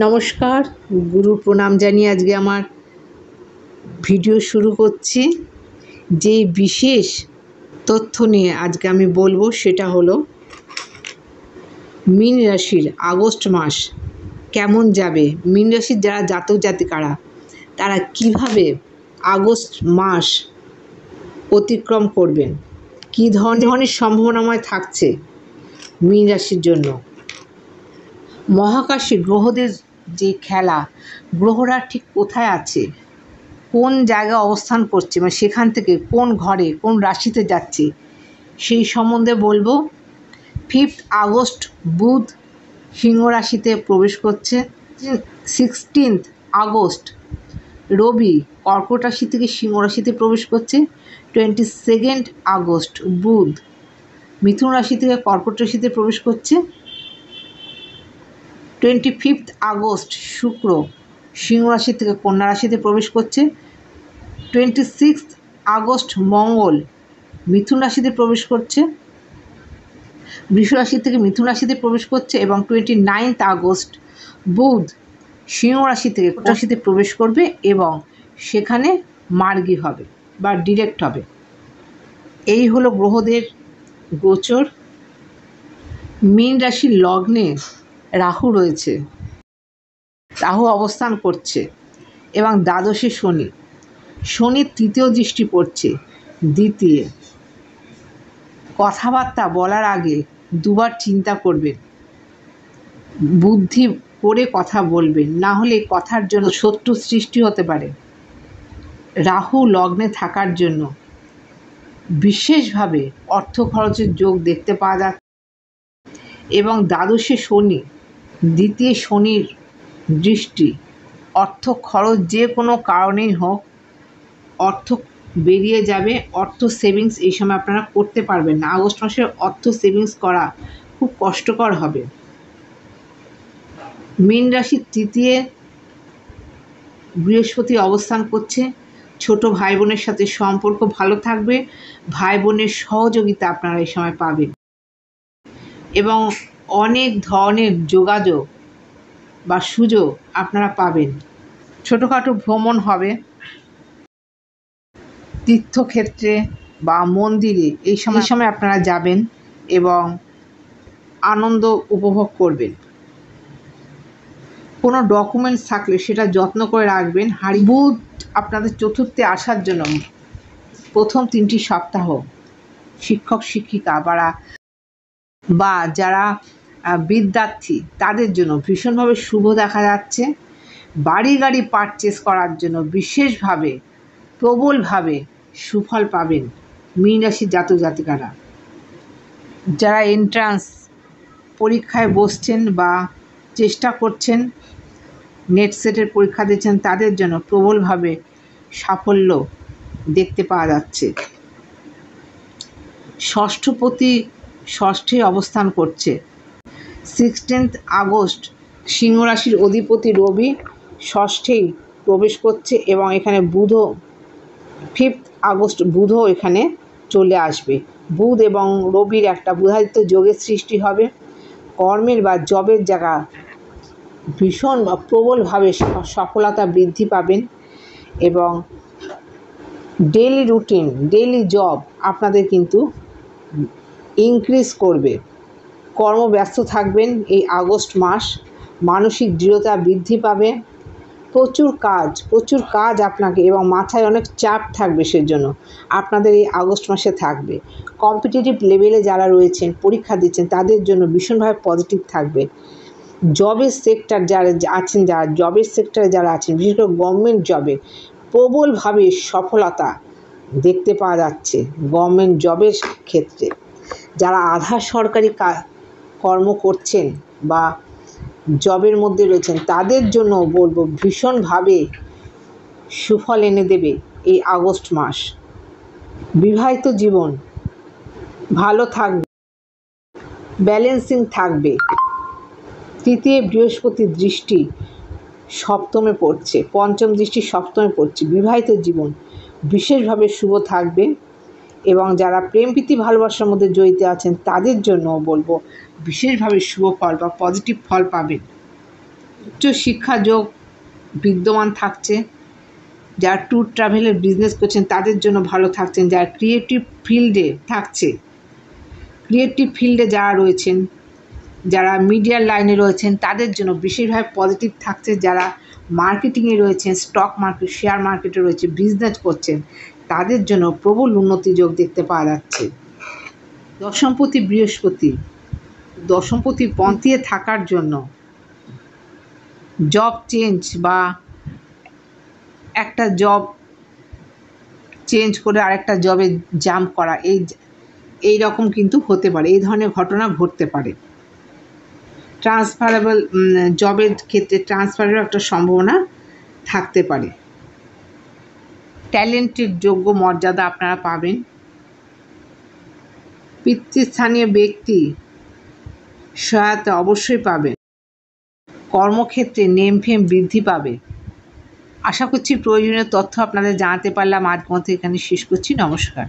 নমস্কার, গুরু প্রণাম জানিয়ে আজকে আমার ভিডিও শুরু করছি। যে বিশেষ তথ্য নিয়ে আজকে আমি বলবো সেটা হলো মীন রাশির আগস্ট মাস কেমন যাবে। মীন রাশির যারা জাতক জাতিকারা তারা কিভাবে আগস্ট মাস অতিক্রম করবেন, কী ধরনের সম্ভাবনাময় থাকছে মীন রাশির জন্য। মহাকাশে গ্রহদের যে খেলা, গ্রহরা ঠিক কোথায় আছে, কোন জায়গায় অবস্থান করছে, মানে সেখান থেকে কোন ঘরে কোন রাশিতে যাচ্ছে সেই সম্বন্ধে বলবো। 5 আগস্ট বুধ সিংহ রাশিতে প্রবেশ করছে। 16 আগস্ট রবি কর্কট রাশি থেকে সিংহ রাশিতে প্রবেশ করছে। 22 আগস্ট বুধ মিথুন রাশি থেকে কর্কট রাশিতে প্রবেশ করছে। 25 আগস্ট শুক্র সিংহ রাশি থেকে কন্যা রাশিতে প্রবেশ করছে। 26 আগস্ট মঙ্গল মিথুন রাশিতে প্রবেশ করছে, বৃষ রাশি থেকে মিথুন রাশিতে প্রবেশ করছে। এবং 29 আগস্ট বুধ সিংহ রাশি থেকে কন্যা রাশিতে প্রবেশ করবে এবং সেখানে মার্গী হবে বা ডিরেক্ট হবে। এই হলো গ্রহদের গোচর। মীন রাশির লগ্নে রাহু রয়েছে, রাহু অবস্থান করছে এবং দ্বাদশে শনি, শনির তৃতীয় দৃষ্টি পড়ছে দ্বিতীয়। কথাবার্তা বলার আগে দুবার চিন্তা করবেন, বুদ্ধি করে কথা বলবেন, না হলে কথার জন্য শত্রু সৃষ্টি হতে পারে। রাহু লগ্নে থাকার জন্য বিশেষভাবে অর্থ খরচের যোগ দেখতে পাওয়া যাচ্ছে এবং দ্বাদশে শনি, দ্বিতীয় শনির দৃষ্টি, অর্থ খরচ যে কোনো কারণেই হোক অর্থ বেরিয়ে যাবে। অর্থ সেভিংস এই সময় আপনারা করতে পারবেন না। আগস্ট মাসে অর্থ সেভিংস করা খুব কষ্টকর হবে। মীন রাশির তৃতীয় বৃহস্পতি অবস্থান করছে। ছোট ভাই বোনের সাথে সম্পর্ক ভালো থাকবে, ভাই বোনের সহযোগিতা আপনারা এই সময় পাবেন এবং অনেক ধরনের যোগাযোগ বা সুযোগ আপনারা পাবেন। ছোটোখাটো ভ্রমণ হবে, তীর্থক্ষেত্রে বা মন্দিরে এই সময় আপনারা যাবেন এবং আনন্দ উপভোগ করবেন। কোনো ডকুমেন্টস থাকলে সেটা যত্ন করে রাখবেন। বুধ আপনাদের চতুর্থে আসার জন্য প্রথম 3টি সপ্তাহ শিক্ষক শিক্ষিকা বা যারা বিদ্যার্থী তাদের জন্য ভীষণভাবে শুভ দেখা যাচ্ছে। বাড়ি গাড়ি পারচেস করার জন্য বিশেষভাবে প্রবলভাবে সুফল পাবেন মীন রাশির জাতক জাতিকারা। যারা এন্ট্রান্স পরীক্ষায় বসছেন বা চেষ্টা করছেন, নেট সেটের পরীক্ষা দিচ্ছেন, তাদের জন্য প্রবলভাবে সাফল্য দেখতে পাওয়া যাচ্ছে। ষষ্ঠপতি ষষ্ঠে অবস্থান করছে। 16 আগস্ট সিংহ রাশির অধিপতি রবি ষষ্ঠেই প্রবেশ করছে এবং এখানে বুধও 5 আগস্ট বুধও এখানে চলে আসবে। বুধ এবং রবির একটা বুধাদিত্য যোগের সৃষ্টি হবে। কর্মের বা জবের জায়গা ভীষণ বা প্রবলভাবে সফলতা বৃদ্ধি পাবেন এবং ডেইলি রুটিন, ডেইলি জব আপনাদের কিন্তু ইনক্রিজ করবে। কর্মব্যস্ত থাকবেন এই আগস্ট মাস, মানসিক দৃঢ়তা বৃদ্ধি পাবে। প্রচুর কাজ আপনাকে এবং মাথায় অনেক চাপ থাকবে, সেজন্য আপনাদের এই আগস্ট মাসে থাকবে। কম্পিটিটিভ লেভেলে যারা রয়েছেন, পরীক্ষা দিচ্ছেন, তাদের জন্য ভীষণভাবে পজিটিভ থাকবে। জবের সেক্টর যারা আছেন, জবের সেক্টরে যারা আছেন, বিশেষ করে গভর্নমেন্ট জবে প্রবলভাবে সফলতা দেখতে পাওয়া যাচ্ছে। গভর্নমেন্ট জবের ক্ষেত্রে যারা আধা সরকারি কর্ম করছেন বা জবের মধ্যে রয়েছেন, তাদের জন্য বলবো ভীষণভাবে সুফল এনে দেবে এই আগস্ট মাস। বিবাহিত জীবন ভালো থাকবে, ব্যালেন্সিং থাকবে। তৃতীয় বৃহস্পতির দৃষ্টি সপ্তমে পড়ছে, পঞ্চম দৃষ্টি সপ্তমে পড়ছে। বিবাহিত জীবন বিশেষভাবে শুভ থাকবে এবং যারা প্রেম প্রীতি ভালোবাসার মধ্যে জড়িত আছেন তাদের জন্য বলবো বিশেষভাবে শুভ ফল বা পজিটিভ ফল পাবেন। উচ্চশিক্ষা যোগ বিদ্যমান থাকছে। যারা ট্যুর ট্রাভেলের বিজনেস করছেন তাদের জন্য ভালো থাকছেন। যারা ক্রিয়েটিভ ফিল্ডে থাকছে, ক্রিয়েটিভ ফিল্ডে যারা রয়েছেন, যারা মিডিয়ার লাইনে রয়েছেন তাদের জন্য বিশেষভাবে পজিটিভ থাকছে। যারা মার্কেটিংয়ে রয়েছেন, স্টক মার্কেট, শেয়ার মার্কেটে রয়েছে, বিজনেস করছেন, তাদের জন্য প্রবল উন্নতি যোগ দেখতে পাওয়া যাচ্ছে। দশমপতি বৃহস্পতি দশমপতি পন্থীয়ে থাকার জন্য জব চেঞ্জ বা একটা জব চেঞ্জ করে আরেকটা জবে জাম্প করা, এই রকম কিন্তু হতে পারে, এই ধরনের ঘটনা ঘটতে পারে। ট্রান্সফারেবল জবের ক্ষেত্রে ট্রান্সফারেরও একটা সম্ভাবনা থাকতে পারে। ট্যালেন্টের যোগ্য মর্যাদা আপনারা পাবেন। পিতৃস্থানীয় ব্যক্তি সহায়তা অবশ্যই পাবেন। কর্মক্ষেত্রে নেম ফেম বৃদ্ধি পাবে। আশা করছি প্রয়োজনীয় তথ্য আপনাদের জানাতে পারলাম। আজ মতো এখানে শেষ করছি। নমস্কার।